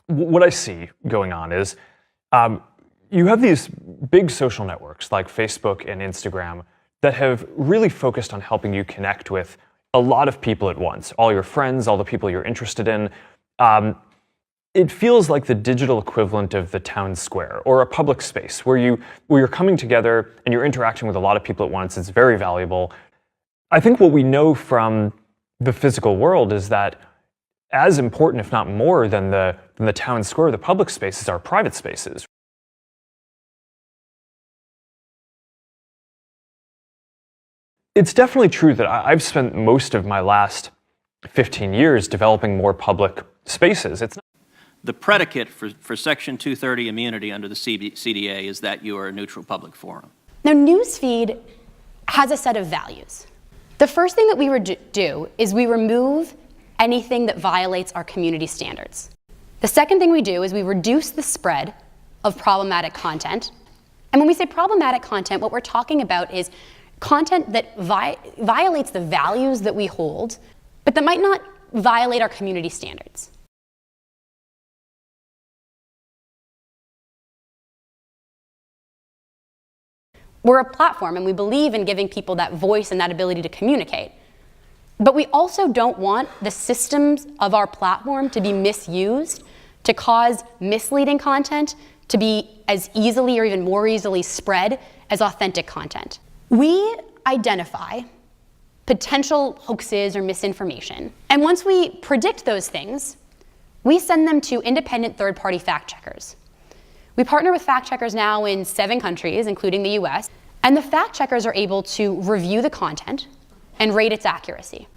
what I see going on is you have these big social networks like Facebook and Instagram that have really focused on helping you connect with a lot of people at once, all your friends, all the people you're interested in. It feels like the digital equivalent of the town square or a public space where you're coming together and you're interacting with a lot of people at once. It's very valuable. I think what we know from the physical world is that as important, if not more, than the town square, the public spaces are private spaces. It's definitely true that I've spent most of my last 15 years developing more public spaces. The predicate for Section 230 immunity under the CDA is that you are a neutral public forum. Now, Newsfeed has a set of values. The first thing that we do is we remove anything that violates our community standards. The second thing we do is we reduce the spread of problematic content. And when we say problematic content, what we're talking about is content that violates the values that we hold, but that might not violate our community standards. We're a platform, and we believe in giving people that voice and that ability to communicate. But we also don't want the systems of our platform to be misused to cause misleading content to be as easily or even more easily spread as authentic content. We identify potential hoaxes or misinformation, and once we predict those things, we send them to independent third-party fact-checkers. We partner with fact-checkers now in 7 countries, including the US, and the fact-checkers are able to review the content and rate its accuracy.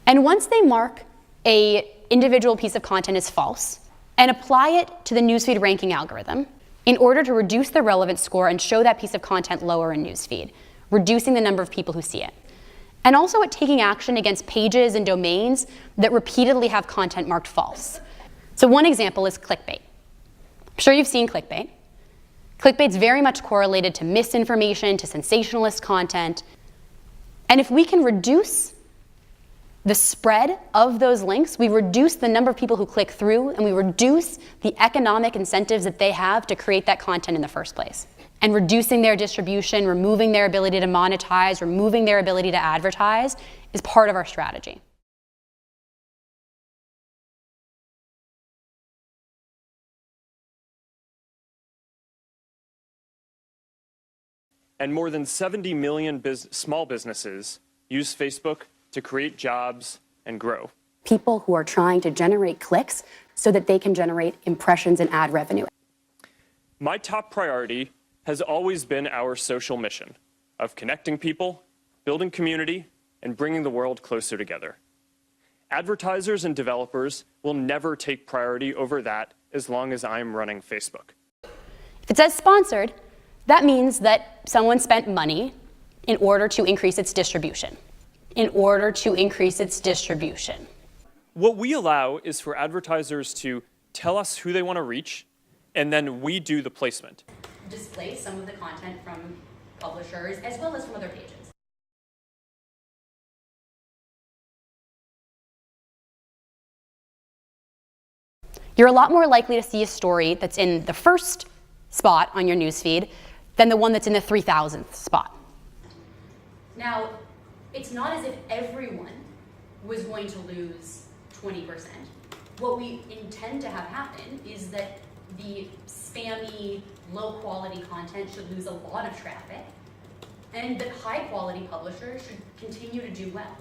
And once they mark an individual piece of content as false and apply it to the Newsfeed ranking algorithm in order to reduce the relevance score and show that piece of content lower in Newsfeed, reducing the number of people who see it. And also at taking action against pages and domains that repeatedly have content marked false. So one example is clickbait. I'm sure you've seen clickbait. Clickbait's very much correlated to misinformation, to sensationalist content. And if we can reduce the spread of those links, we reduce the number of people who click through, and we reduce the economic incentives that they have to create that content in the first place. And reducing their distribution, removing their ability to monetize, removing their ability to advertise is part of our strategy. And more than 70 million small businesses use Facebook to create jobs and grow. People who are trying to generate clicks so that they can generate impressions and ad revenue. My top priority has always been our social mission of connecting people, building community, and bringing the world closer together. Advertisers and developers will never take priority over that as long as I'm running Facebook. If it says sponsored, that means that someone spent money in order to increase its distribution. What we allow is for advertisers to tell us who they want to reach, and then we do the placement. Display some of the content from publishers as well as from other pages. You're a lot more likely to see a story that's in the first spot on your newsfeed than the one that's in the 3,000th spot. Now, it's not as if everyone was going to lose 20%. What we intend to have happen is that the spammy, low-quality content should lose a lot of traffic, and that high-quality publishers should continue to do well.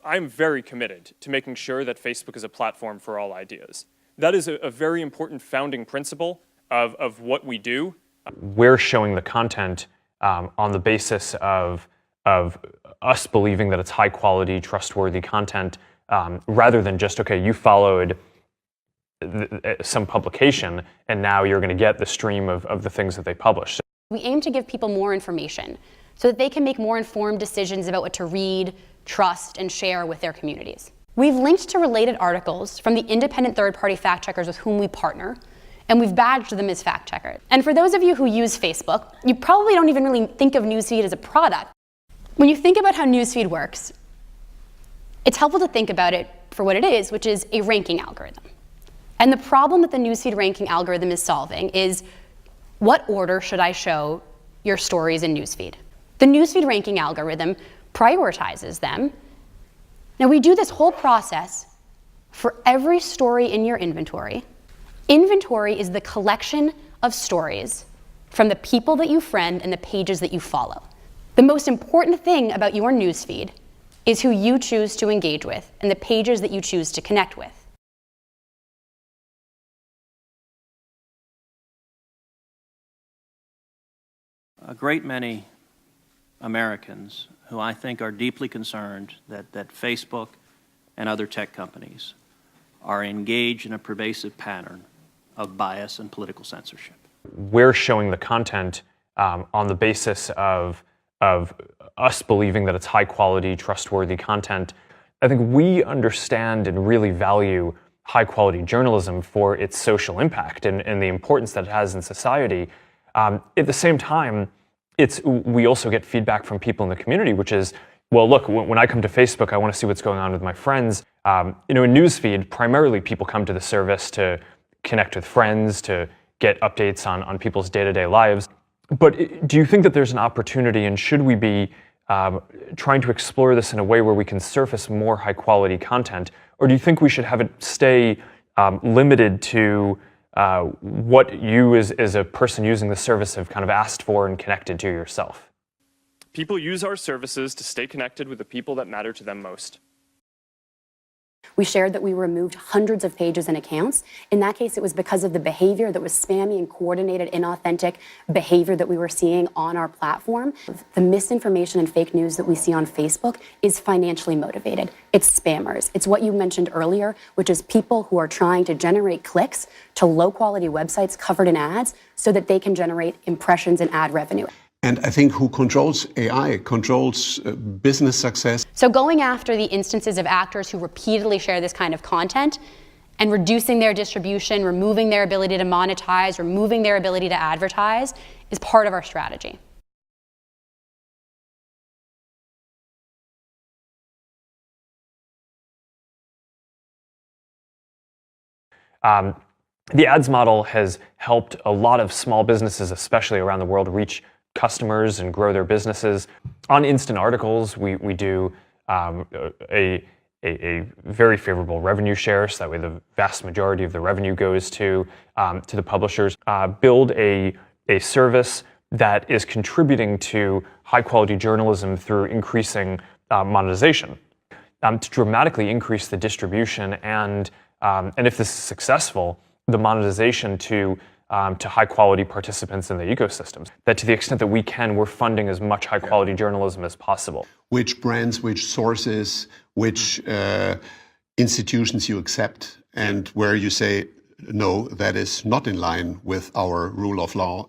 I'm very committed to making sure that Facebook is a platform for all ideas. That is a very important founding principle of what we do. We're showing the content on the basis of us believing that it's high quality, trustworthy content, rather than just, okay, you followed some publication and now you're going to get the stream of the things that they publish. We aim to give people more information so that they can make more informed decisions about what to read, trust, and share with their communities. We've linked to related articles from the independent third-party fact-checkers with whom we partner, and we've badged them as fact-checkers. And for those of you who use Facebook, you probably don't even really think of Newsfeed as a product. When you think about how newsfeed works, it's helpful to think about it for what it is, which is a ranking algorithm. And the problem that the newsfeed ranking algorithm is solving is, what order should I show your stories in newsfeed? The newsfeed ranking algorithm prioritizes them. Now, we do this whole process for every story in your inventory. Inventory is the collection of stories from the people that you friend and the pages that you follow. The most important thing about your newsfeed is who you choose to engage with and the pages that you choose to connect with. A great many Americans who I think are deeply concerned that Facebook and other tech companies are engaged in a pervasive pattern of bias and political censorship. We're showing the content on the basis of us believing that it's high quality, trustworthy content. I think we understand and really value high quality journalism for its social impact and the importance that it has in society. At the same time, we also get feedback from people in the community, which is, well, look, when I come to Facebook, I want to see what's going on with my friends. In newsfeed, primarily people come to the service to connect with friends, to get updates on people's day-to-day lives. But do you think that there's an opportunity, and should we be trying to explore this in a way where we can surface more high-quality content? Or do you think we should have it stay limited to what you as a person using the service have kind of asked for and connected to yourself? People use our services to stay connected with the people that matter to them most. We shared that we removed hundreds of pages and accounts. In that case, it was because of the behavior that was spammy and coordinated, inauthentic behavior that we were seeing on our platform. The misinformation and fake news that we see on Facebook is financially motivated. It's spammers. It's what you mentioned earlier, which is people who are trying to generate clicks to low-quality websites covered in ads so that they can generate impressions and ad revenue. And I think who controls AI controls business success. So going after the instances of actors who repeatedly share this kind of content and reducing their distribution, removing their ability to monetize, removing their ability to advertise is part of our strategy. The ads model has helped a lot of small businesses, especially around the world, reach customers and grow their businesses. On Instant Articles, we do a very favorable revenue share, so that way the vast majority of the revenue goes to the publishers. Build a service that is contributing to high-quality journalism through increasing monetization, to dramatically increase the distribution and if this is successful, the monetization to high-quality participants in the ecosystems. That to the extent that we can, we're funding as much high-quality journalism as possible. Which brands, which sources, which institutions you accept, and where you say, no, that is not in line with our rule of law.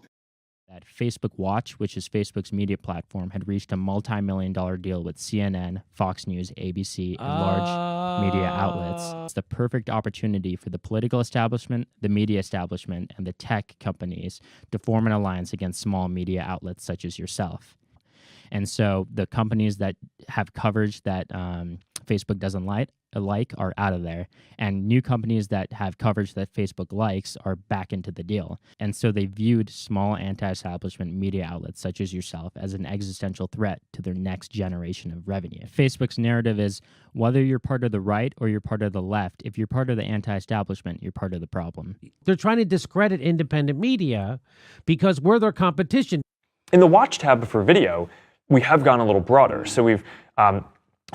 That Facebook Watch, which is Facebook's media platform, had reached a multi-million-dollar deal with CNN, Fox News, ABC, and large media outlets. It's the perfect opportunity for the political establishment, the media establishment, and the tech companies to form an alliance against small media outlets such as yourself. And so the companies that have coverage that Facebook doesn't like are out of there. And new companies that have coverage that Facebook likes are back into the deal. And so they viewed small anti-establishment media outlets such as yourself as an existential threat to their next generation of revenue. Facebook's narrative is whether you're part of the right or you're part of the left, if you're part of the anti-establishment, you're part of the problem. They're trying to discredit independent media because we're their competition. In the Watch tab for video, we have gone a little broader. So we've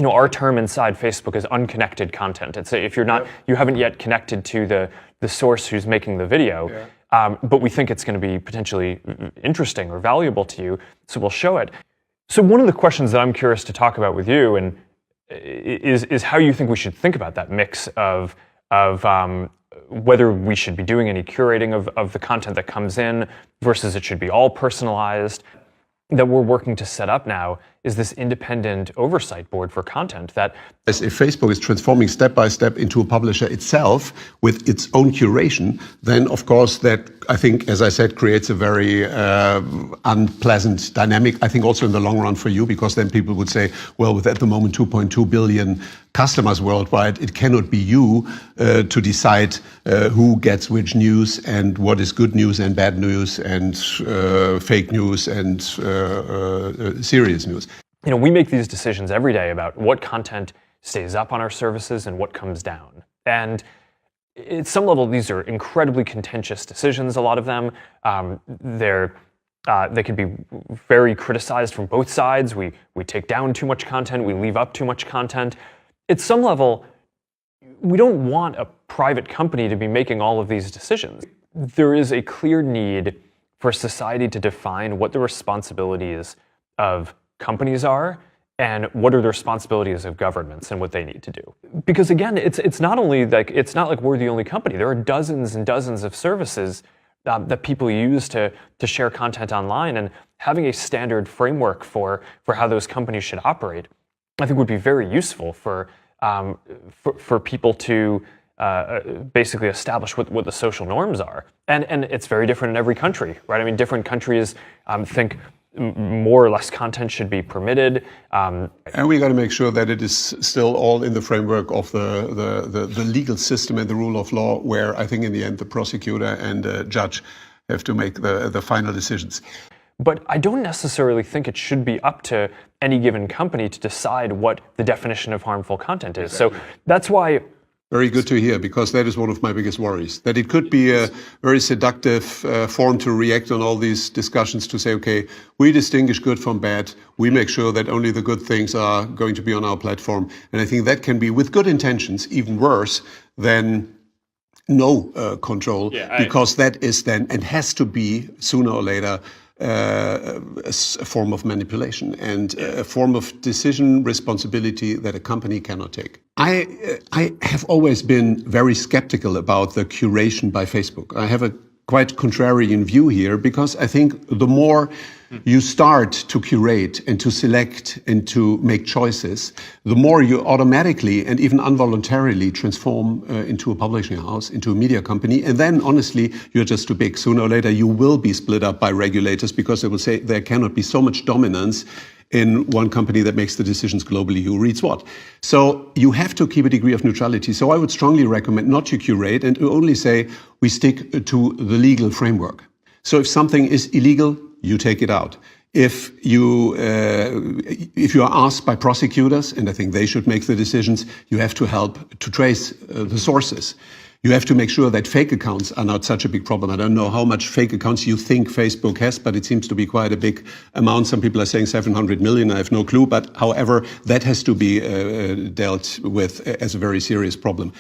our term inside Facebook is unconnected content. It's if you're not, you haven't yet connected to the source who's making the video, but we think it's going to be potentially interesting or valuable to you, so we'll show it. So one of the questions that I'm curious to talk about with you and is how you think we should think about that mix of whether we should be doing any curating of the content that comes in versus it should be all personalized. That we're working to set up now is this independent oversight board for content that As if Facebook is transforming step by step into a publisher itself with its own curation, then of course that, I think, as I said, creates a very unpleasant dynamic. I think also in the long run for you, because then people would say, well, with at the moment 2.2 billion customers worldwide, it cannot be you to decide who gets which news and what is good news and bad news and fake news and serious news. you know, we make these decisions every day about what content stays up on our services and what comes down. And at some level, these are incredibly contentious decisions, a lot of them. They can be very criticized from both sides. We take down too much content, we leave up too much content. At some level, we don't want a private company to be making all of these decisions. There is a clear need for society to define what the responsibilities of companies are and what are the responsibilities of governments and what they need to do. Because again, it's not like we're the only company. There are dozens and dozens of services that people use to share content online, and having a standard framework for how those companies should operate, I think would be very useful for people to basically establish what the social norms are. And it's very different in every country, right? I mean, different countries think more or less content should be permitted. And we got to make sure that it is still all in the framework of the legal system and the rule of law, where I think in the end the prosecutor and the judge have to make the final decisions. But I don't necessarily think it should be up to any given company to decide what the definition of harmful content is. Exactly. So that's why. Very good to hear, because that is one of my biggest worries, that it could be a very seductive form to react on all these discussions, to say, okay, we distinguish good from bad, we make sure that only the good things are going to be on our platform. And I think that can be, with good intentions, even worse than no control, because that is then, and has to be, sooner or later, a form of manipulation and a form of decision responsibility that a company cannot take. I have always been very skeptical about the curation by Facebook. I have a quite contrarian view here, because I think the more you start to curate and to select and to make choices, the more you automatically and even involuntarily transform into a publishing house, into a media company. And then, honestly, you're just too big. Sooner or later, you will be split up by regulators, because they will say there cannot be so much dominance in one company that makes the decisions globally who reads what. So you have to keep a degree of neutrality. So I would strongly recommend not to curate and to only say we stick to the legal framework. So if something is illegal, you take it out. If you are asked by prosecutors, and I think they should make the decisions, you have to help to trace the sources. You have to make sure that fake accounts are not such a big problem. I don't know how much fake accounts you think Facebook has, but it seems to be quite a big amount. Some people are saying 700 million. I have no clue. But however, that has to be dealt with as a very serious problem.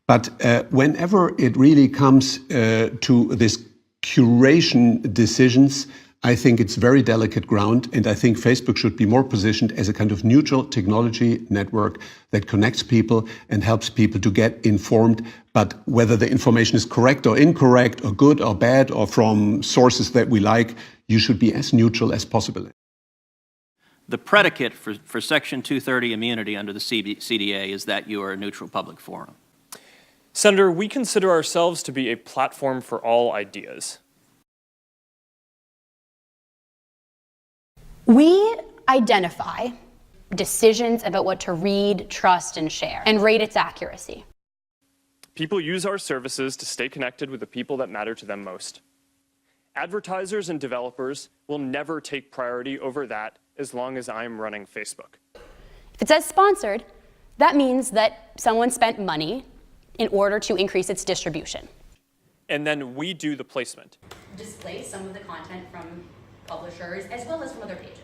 But whenever it really comes to this curation decisions, I think it's very delicate ground, and I think Facebook should be more positioned as a kind of neutral technology network that connects people and helps people to get informed. But whether the information is correct or incorrect, or good or bad, or from sources that we like, you should be as neutral as possible. The predicate for Section 230 immunity under the CDA is that you are a neutral public forum. Senator, we consider ourselves to be a platform for all ideas. We identify decisions about what to read, trust, and share, and rate its accuracy. People use our services to stay connected with the people that matter to them most. Advertisers and developers will never take priority over that as long as I'm running Facebook. If it says sponsored, that means that someone spent money in order to increase its distribution. And then we do the placement. Display some of the content from publishers as well as from other pages.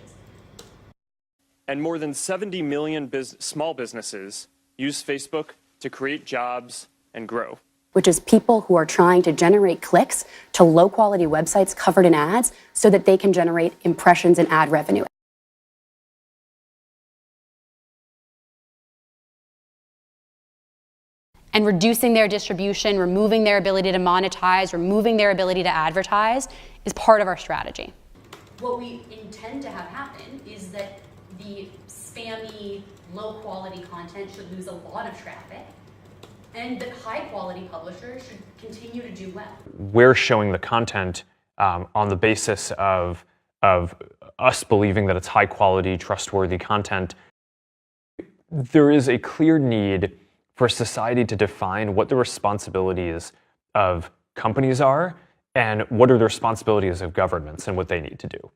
And more than 70 million small businesses use Facebook to create jobs and grow. Which is people who are trying to generate clicks to low-quality websites covered in ads so that they can generate impressions and ad revenue. And reducing their distribution, removing their ability to monetize, removing their ability to advertise is part of our strategy. What we intend to have happen is that the spammy, low-quality content should lose a lot of traffic, and that high-quality publishers should continue to do well. We're showing the content on the basis of us believing that it's high-quality, trustworthy content. There is a clear need for society to define what the responsibilities of companies are and what are the responsibilities of governments and what they need to do.